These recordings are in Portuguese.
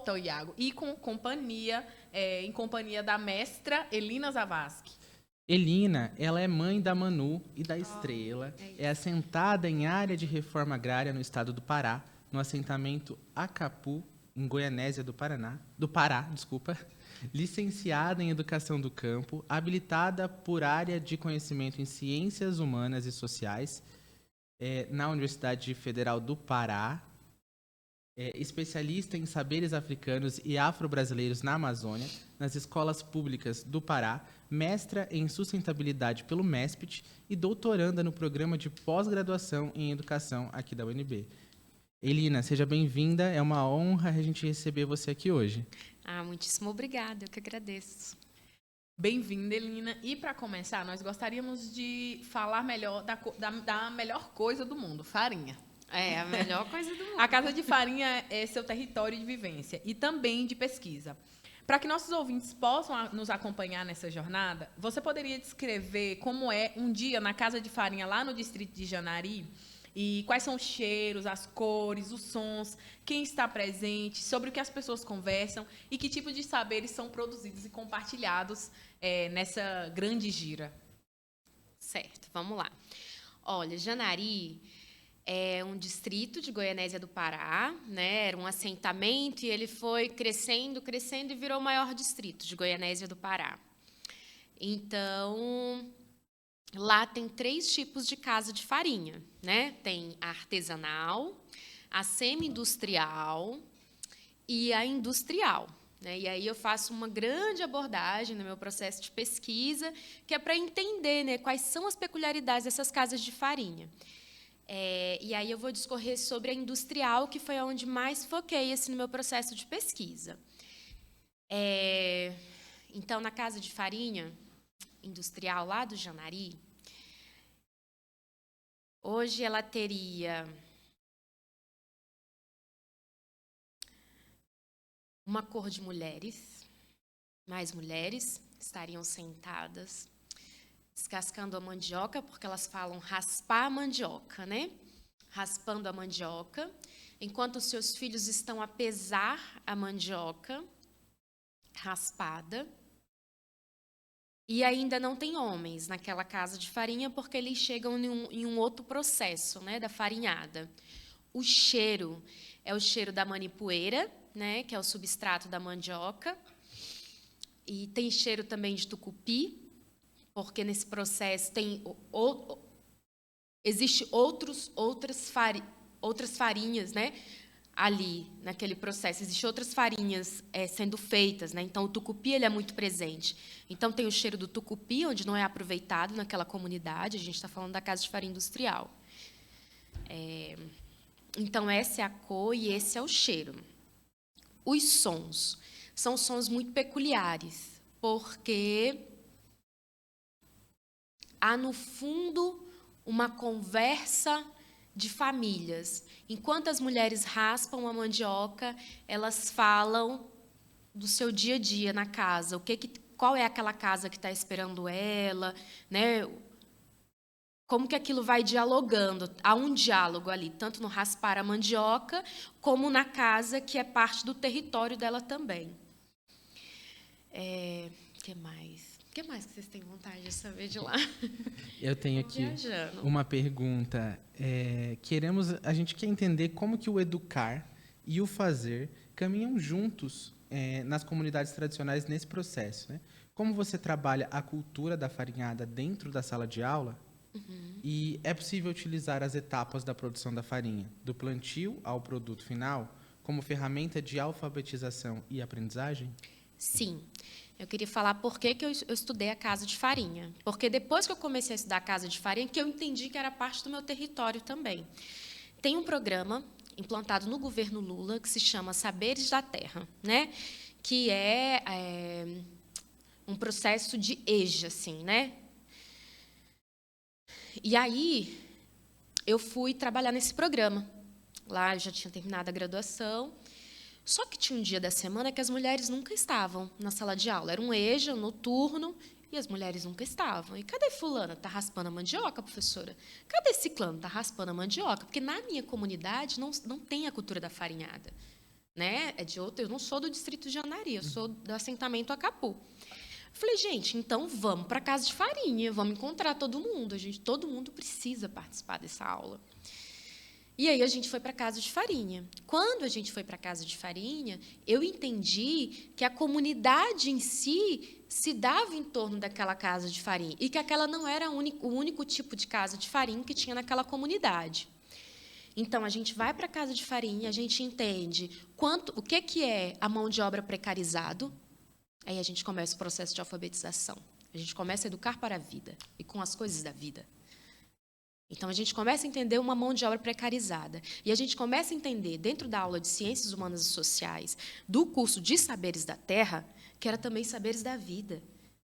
Doutor Iago, e em companhia da mestra Elina Zavascki. Elina, ela é mãe da Manu e da Estrela, é assentada em área de reforma agrária no estado do Pará, no assentamento Acapu, em Goianésia do Pará, licenciada em Educação do Campo, habilitada por área de conhecimento em Ciências Humanas e Sociais, na Universidade Federal do Pará, especialista em saberes africanos e afro-brasileiros na Amazônia, nas escolas públicas do Pará, mestra em sustentabilidade pelo MESPT e doutoranda no programa de pós-graduação em educação aqui da UNB. Elina, seja bem-vinda, é uma honra a gente receber você aqui hoje. Muitíssimo obrigada, eu que agradeço. Bem-vinda, Elina. E, para começar, nós gostaríamos de falar melhor da melhor coisa do mundo, farinha. A melhor coisa do mundo. A Casa de Farinha é seu território de vivência e também de pesquisa. Para que nossos ouvintes possam nos acompanhar nessa jornada, você poderia descrever como é um dia na Casa de Farinha lá no distrito de Janari? E quais são os cheiros, as cores, os sons, quem está presente, sobre o que as pessoas conversam e que tipo de saberes são produzidos e compartilhados nessa grande gira? Certo, vamos lá. Olha, Janari é um distrito de Goianésia do Pará, né? Era um assentamento e ele foi crescendo e virou o maior distrito de Goianésia do Pará. Então, lá tem 3 tipos de casa de farinha, né? Tem a artesanal, a semi-industrial e a industrial, né? E aí eu faço uma grande abordagem no meu processo de pesquisa, que é para entender, né, quais são as peculiaridades dessas casas de farinha. E aí eu vou discorrer sobre a industrial, que foi onde mais foquei no meu processo de pesquisa. Então, na casa de farinha industrial lá do Janari, hoje ela teria uma cor de mulheres, mais mulheres estariam sentadas, descascando a mandioca, porque elas falam raspar a mandioca, né? Raspando a mandioca, enquanto os seus filhos estão a pesar a mandioca raspada. E ainda não tem homens naquela casa de farinha, porque eles chegam em um outro processo, né, da farinhada. O cheiro é o cheiro da manipoeira, né, que é o substrato da mandioca. E tem cheiro também de tucupi, porque nesse processo existe outras farinhas, né, ali naquele processo. Existem outras farinhas sendo feitas, né? Então o tucupi ele é muito presente. Então tem o cheiro do tucupi, onde não é aproveitado naquela comunidade. A gente está falando da casa de farinha industrial. Então essa é a cor e esse é o cheiro. Os sons são sons muito peculiares, porque há, no fundo, uma conversa de famílias. Enquanto as mulheres raspam a mandioca, elas falam do seu dia a dia na casa. Qual é aquela casa que está esperando ela, né? Como que aquilo vai dialogando. Há um diálogo ali, tanto no raspar a mandioca, como na casa, que é parte do território dela também. Que mais? O que mais que vocês têm vontade de saber de lá? Eu tenho aqui uma pergunta. A gente quer entender como que o educar e o fazer caminham juntos nas comunidades tradicionais nesse processo, né? Como você trabalha a cultura da farinhada dentro da sala de aula? E é possível utilizar as etapas da produção da farinha, do plantio ao produto final, como ferramenta de alfabetização e aprendizagem? Sim. Eu queria falar por que eu estudei a casa de farinha. Porque depois que eu comecei a estudar a casa de farinha, que eu entendi que era parte do meu território também. Tem um programa implantado no governo Lula que se chama Saberes da Terra, né? Que é um processo de EJA, assim, né? E aí eu fui trabalhar nesse programa. Lá eu já tinha terminado a graduação. Só que tinha um dia da semana que as mulheres nunca estavam na sala de aula. Era um EJA noturno e as mulheres nunca estavam. E cadê fulana? Está raspando a mandioca, professora? Cadê ciclano? Está raspando a mandioca? Porque na minha comunidade não tem a cultura da farinhada. né? É de outro, eu não sou do distrito de Anari, eu sou do assentamento Acapu. Falei, gente, então vamos para a casa de farinha, vamos encontrar todo mundo. Todo mundo precisa participar dessa aula. E aí a gente foi para a casa de farinha. Quando a gente foi para a casa de farinha, eu entendi que a comunidade em si se dava em torno daquela casa de farinha e que aquela não era o único tipo de casa de farinha que tinha naquela comunidade. Então, a gente vai para a casa de farinha, a gente entende o que é a mão de obra precarizado. Aí a gente começa o processo de alfabetização. A gente começa a educar para a vida e com as coisas da vida. Então, a gente começa a entender uma mão de obra precarizada. E a gente começa a entender, dentro da aula de Ciências Humanas e Sociais, do curso de Saberes da Terra, que era também Saberes da Vida.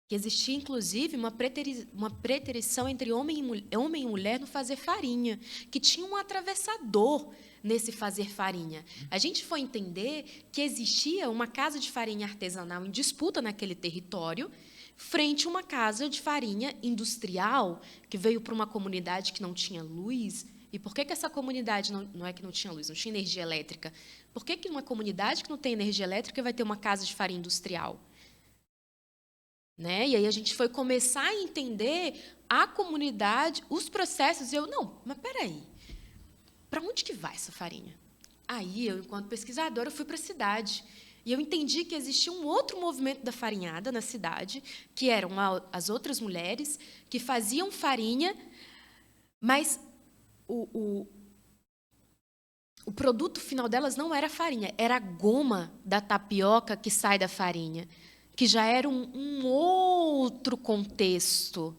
Que existia, inclusive, uma preterição entre homem e mulher no fazer farinha, que tinha um atravessador nesse fazer farinha. A gente foi entender que existia uma casa de farinha artesanal em disputa naquele território, frente a uma casa de farinha industrial, que veio para uma comunidade que não tinha luz. E por que essa comunidade não é que não tinha luz, não tinha energia elétrica? Por que uma comunidade que não tem energia elétrica vai ter uma casa de farinha industrial? Né? E aí a gente foi começar a entender a comunidade, os processos. E eu, não, mas peraí, para onde que vai essa farinha? Aí eu, enquanto pesquisadora, fui para a cidade. E eu entendi que existia um outro movimento da farinhada na cidade, que eram as outras mulheres que faziam farinha, mas o produto final delas não era farinha, era a goma da tapioca que sai da farinha, que já era um outro contexto,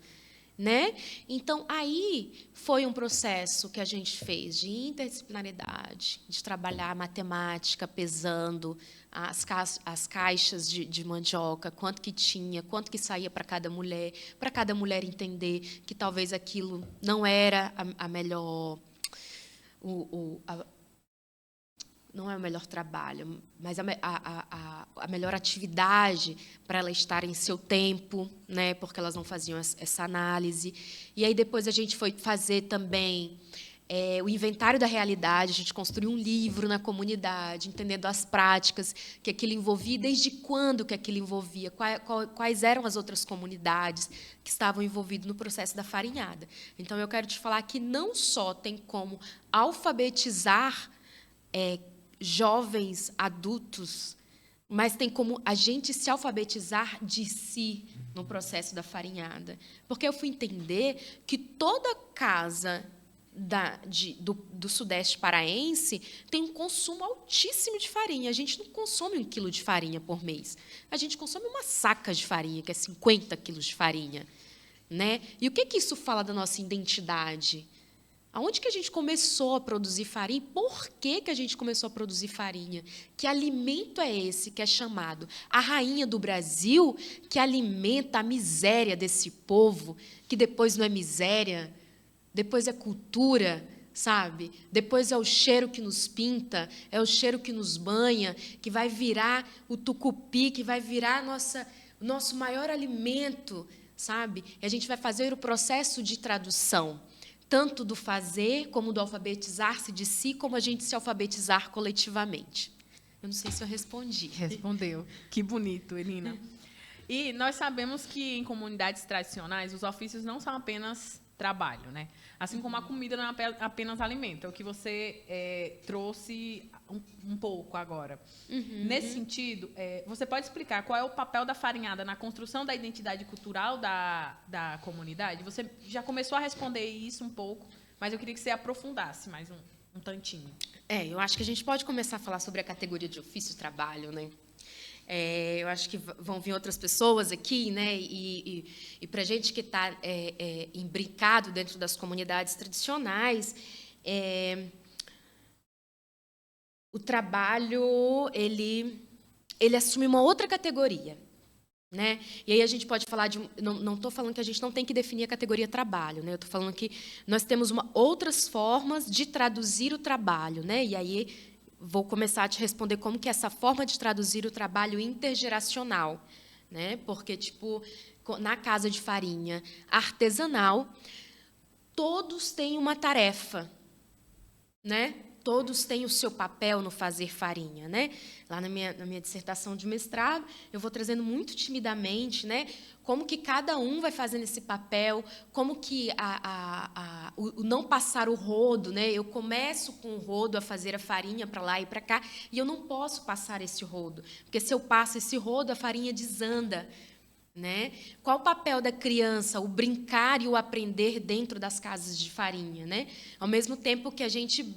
né? Então, aí foi um processo que a gente fez de interdisciplinaridade, de trabalhar a matemática, pesando as caixas de mandioca, quanto que tinha, quanto que saía para cada mulher entender que talvez aquilo não era a melhor... não é o melhor trabalho, mas a melhor atividade para ela estar em seu tempo, né, porque elas não faziam essa análise. E aí depois a gente foi fazer também o inventário da realidade, a gente construiu um livro na comunidade, entendendo as práticas que aquilo envolvia, desde quando que aquilo envolvia, quais eram as outras comunidades que estavam envolvidas no processo da farinhada. Então, eu quero te falar que não só tem como alfabetizar jovens, adultos, mas tem como a gente se alfabetizar de si no processo da farinhada. Porque eu fui entender que toda casa do Sudeste paraense tem um consumo altíssimo de farinha. A gente não consome 1 quilo de farinha por mês. A gente consome uma saca de farinha, que é 50 quilos de farinha. Né? E o que isso fala da nossa identidade? Aonde que a gente começou a produzir farinha? Por que a gente começou a produzir farinha? Que alimento é esse que é chamado a rainha do Brasil, que alimenta a miséria desse povo, que depois não é miséria, depois é cultura, sabe? Depois é o cheiro que nos pinta, é o cheiro que nos banha, que vai virar o tucupi, que vai virar o nosso maior alimento, sabe? E a gente vai fazer o processo de tradução, tanto do fazer, como do alfabetizar-se de si, como a gente se alfabetizar coletivamente. Eu não sei se eu respondi. Respondeu. Que bonito, Elina. E nós sabemos que, em comunidades tradicionais, os ofícios não são apenas trabalho, né? Assim como a comida não é apenas alimento, é o que você trouxe um pouco agora. Nesse sentido, você pode explicar qual é o papel da farinhada na construção da identidade cultural da comunidade? Você já começou a responder isso um pouco, mas eu queria que você aprofundasse mais um tantinho. Eu acho que a gente pode começar a falar sobre a categoria de ofício e trabalho, né? Eu acho que vão vir outras pessoas aqui, né? E para a gente que está imbricado dentro das comunidades tradicionais, o trabalho ele assume uma outra categoria, né? E aí a gente pode falar de... Não estou falando que a gente não tem que definir a categoria trabalho, né? Eu estou falando que nós temos outras formas de traduzir o trabalho, né? E aí vou começar a te responder como que é essa forma de traduzir o trabalho intergeracional, né? Porque, tipo, na casa de farinha artesanal, todos têm uma tarefa, né? todos têm o seu papel no fazer farinha, né? Lá na minha dissertação de mestrado, eu vou trazendo muito timidamente, né? Como que cada um vai fazendo esse papel, como que o não passar o rodo, né? Eu começo com o rodo a fazer a farinha para lá e para cá, e eu não posso passar esse rodo, porque se eu passo esse rodo, a farinha desanda. Né? Qual o papel da criança, o brincar e o aprender dentro das casas de farinha, né? Ao mesmo tempo que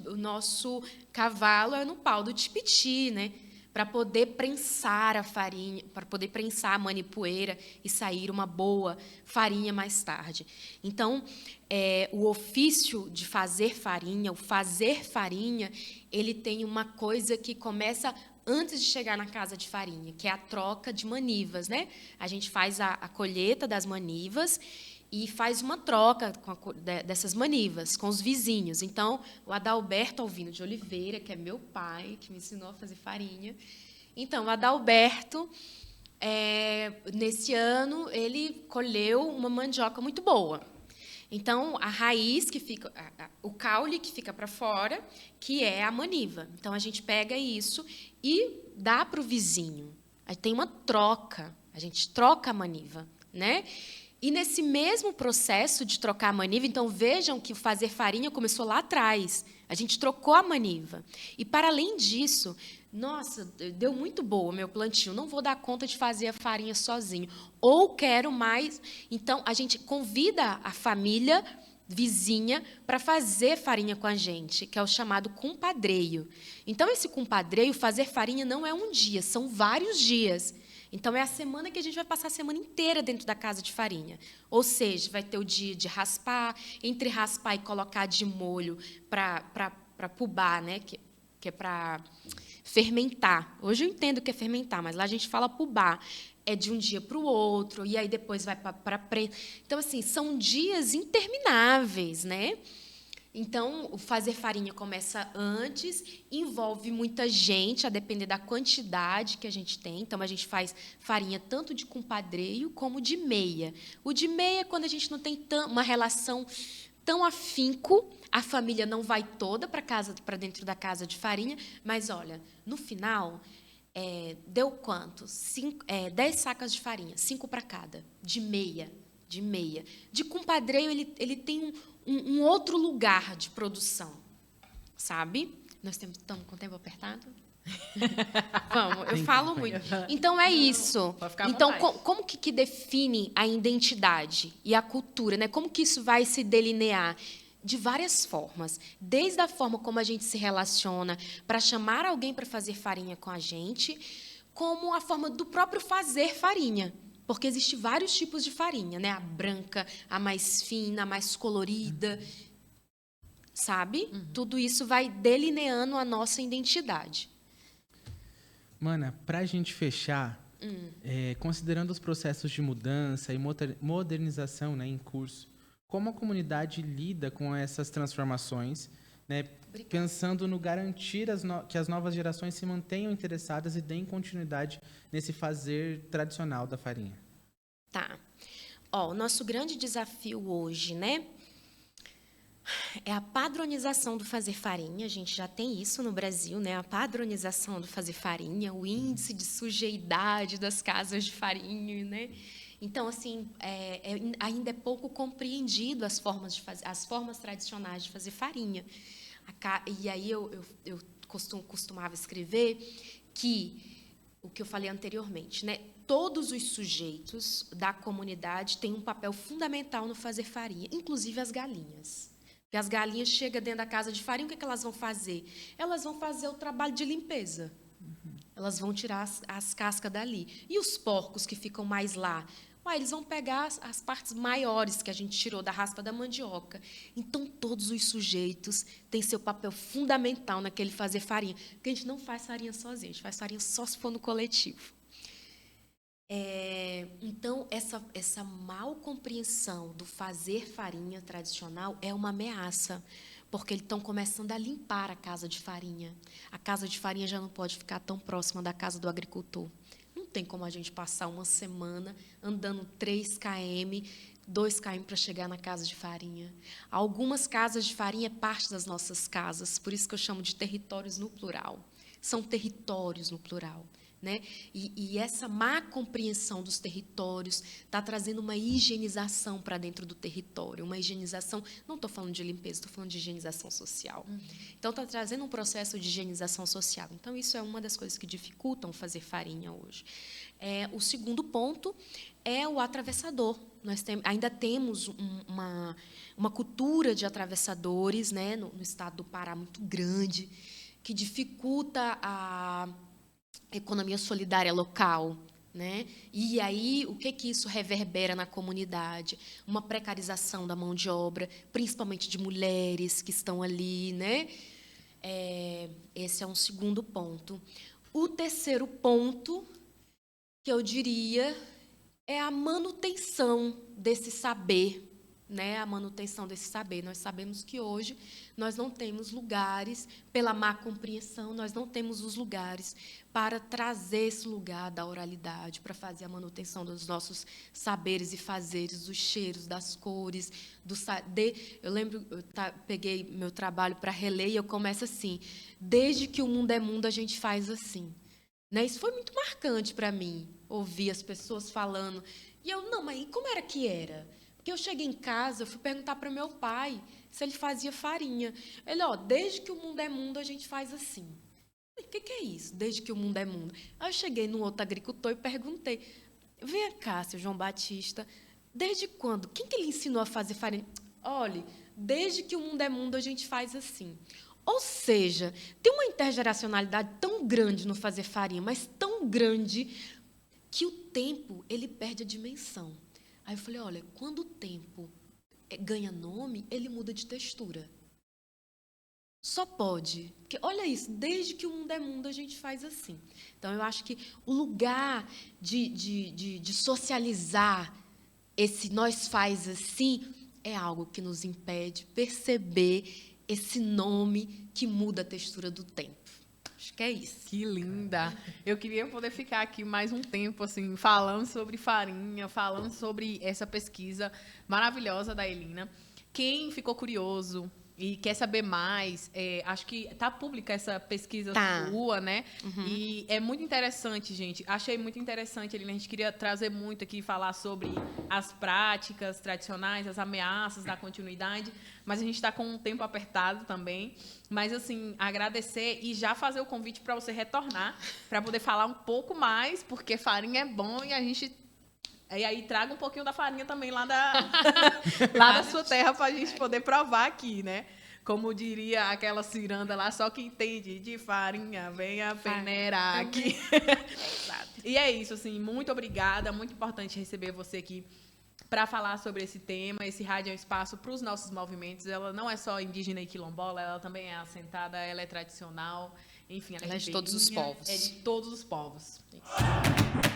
o nosso cavalo é no pau do tipiti, né? Para poder prensar a farinha, para poder prensar a manipoeira e sair uma boa farinha mais tarde. Então, o ofício de fazer farinha, o fazer farinha, ele tem uma coisa que começa antes de chegar na casa de farinha, que é a troca de manivas, né? A gente faz a colheita das manivas e faz uma troca dessas manivas com os vizinhos. Então, o Adalberto Alvino de Oliveira, que é meu pai, que me ensinou a fazer farinha. Então, o Adalberto, nesse ano, ele colheu uma mandioca muito boa. Então, a raiz que fica, o caule que fica para fora, que é a maniva. Então, a gente pega isso e dá para o vizinho. Aí tem uma troca, a gente troca a maniva, né? E nesse mesmo processo de trocar a maniva, então vejam que fazer farinha começou lá atrás. A gente trocou a maniva. E para além disso, nossa, deu muito boa o meu plantio, não vou dar conta de fazer a farinha sozinho. Ou quero mais. Então, a gente convida a família vizinha para fazer farinha com a gente, que é o chamado compadreio. Então, esse compadreio, fazer farinha não é um dia, são vários dias. Então, é a semana que a gente vai passar a semana inteira dentro da casa de farinha. Ou seja, vai ter o dia de raspar, entre raspar e colocar de molho para pubar, né? Que é para fermentar. Hoje eu entendo o que é fermentar, mas lá a gente fala pubar. É de um dia para o outro, e aí depois vai para a prensa. Então, assim, são dias intermináveis, né? Então, o fazer farinha começa antes, envolve muita gente, a depender da quantidade que a gente tem. Então, a gente faz farinha tanto de compadreio como de meia. O de meia é quando a gente não tem uma relação tão afinco, a família não vai toda para dentro da casa de farinha, mas, olha, no final, deu quanto? 10 sacas de farinha, 5 para cada, de meia. De compadreio, ele tem um outro lugar de produção, sabe? Nós estamos com o tempo apertado? Vamos, eu falo muito. Então, é isso. Então, como que define a identidade e a cultura, né? Como que isso vai se delinear? De várias formas. Desde a forma como a gente se relaciona para chamar alguém para fazer farinha com a gente, como a forma do próprio fazer farinha. Porque existem vários tipos de farinha, né? A branca, a mais fina, a mais colorida, sabe? Uhum. Tudo isso vai delineando a nossa identidade. Mana, para a gente fechar, considerando os processos de mudança e modernização, né, em curso, como a comunidade lida com essas transformações, né, pensando no garantir que as novas gerações se mantenham interessadas e deem continuidade nesse fazer tradicional da farinha? Tá. O nosso grande desafio hoje, né, é a padronização do fazer farinha. A gente já tem isso no Brasil, né, a padronização do fazer farinha, o índice de sujeidade das casas de farinha, né? Então, assim, ainda é pouco compreendido as formas tradicionais de fazer farinha. E aí eu costumava escrever o que eu falei anteriormente, né? Todos os sujeitos da comunidade têm um papel fundamental no fazer farinha, inclusive as galinhas. Porque as galinhas chegam dentro da casa de farinha, o que elas vão fazer? Elas vão fazer o trabalho de limpeza. Elas vão tirar as cascas dali. E os porcos que ficam mais lá? Eles vão pegar as partes maiores que a gente tirou da raspa da mandioca. Então, todos os sujeitos têm seu papel fundamental naquele fazer farinha. Porque a gente não faz farinha sozinho, a gente faz farinha só se for no coletivo. Então, essa mal compreensão do fazer farinha tradicional é uma ameaça, porque eles estão começando a limpar a casa de farinha. A casa de farinha já não pode ficar tão próxima da casa do agricultor. Não tem como a gente passar uma semana andando 3 km 2 km para chegar na casa de farinha. Algumas casas de farinha é parte das nossas casas, por isso que eu chamo de territórios no plural. São territórios no plural. Né? E essa má compreensão dos territórios está trazendo uma higienização para dentro do território. Uma higienização, não estou falando de limpeza, estou falando de higienização social. Então, está trazendo um processo de higienização social. Então, isso é uma das coisas que dificultam fazer farinha hoje. O segundo ponto é o atravessador. Nós ainda temos uma cultura de atravessadores, né, no estado do Pará muito grande, que dificulta a economia solidária local, né? E aí, o que isso reverbera na comunidade? Uma precarização da mão de obra, principalmente de mulheres que estão ali, né? Esse é um segundo ponto. O terceiro ponto, que eu diria, é a manutenção desse saber, né? A manutenção desse saber. Nós sabemos que hoje nós não temos lugares, pela má compreensão, nós não temos os lugares para trazer esse lugar da oralidade, para fazer a manutenção dos nossos saberes e fazeres, dos cheiros, das cores. Eu lembro, peguei meu trabalho para reler e eu começo assim: desde que o mundo é mundo, a gente faz assim. Né? Isso foi muito marcante para mim, ouvir as pessoas falando. E eu, não, mas como era que era? Porque eu cheguei em casa, eu fui perguntar para meu pai se ele fazia farinha. Ele, desde que o mundo é mundo, a gente faz assim. O que é isso, desde que o mundo é mundo? Aí eu cheguei num outro agricultor e perguntei: vem cá, seu João Batista, desde quando? Quem que ele ensinou a fazer farinha? Olha, desde que o mundo é mundo, a gente faz assim. Ou seja, tem uma intergeracionalidade tão grande no fazer farinha, mas tão grande, que o tempo ele perde a dimensão. Aí eu falei, olha, quando o tempo ganha nome, ele muda de textura. Só pode. Porque, olha isso, desde que o mundo é mundo, a gente faz assim. Então, eu acho que o lugar de socializar esse nós faz assim é algo que nos impede perceber esse nome que muda a textura do tempo. Acho que é isso. Que linda! Eu queria poder ficar aqui mais um tempo, assim, falando sobre farinha, falando sobre essa pesquisa maravilhosa da Elina. Quem ficou curioso e quer saber mais, acho que está pública essa pesquisa sua, né? Uhum. E é muito interessante, gente. Achei muito interessante, Elina. A gente queria trazer muito aqui, falar sobre as práticas tradicionais, as ameaças da continuidade, mas a gente está com um tempo apertado também. Mas, assim, agradecer e já fazer o convite para você retornar, para poder falar um pouco mais, porque farinha é bom e a gente... E aí traga um pouquinho da farinha também lá da sua terra para a gente poder provar aqui, né? Como diria aquela ciranda lá, só que entende de farinha, venha peneirar aqui. E é isso, assim, muito obrigada, muito importante receber você aqui para falar sobre esse tema. Esse rádio é um espaço para os nossos movimentos. Ela não é só indígena e quilombola, ela também é assentada, ela é tradicional, enfim, ela é de todos os povos. É de todos os povos. Isso.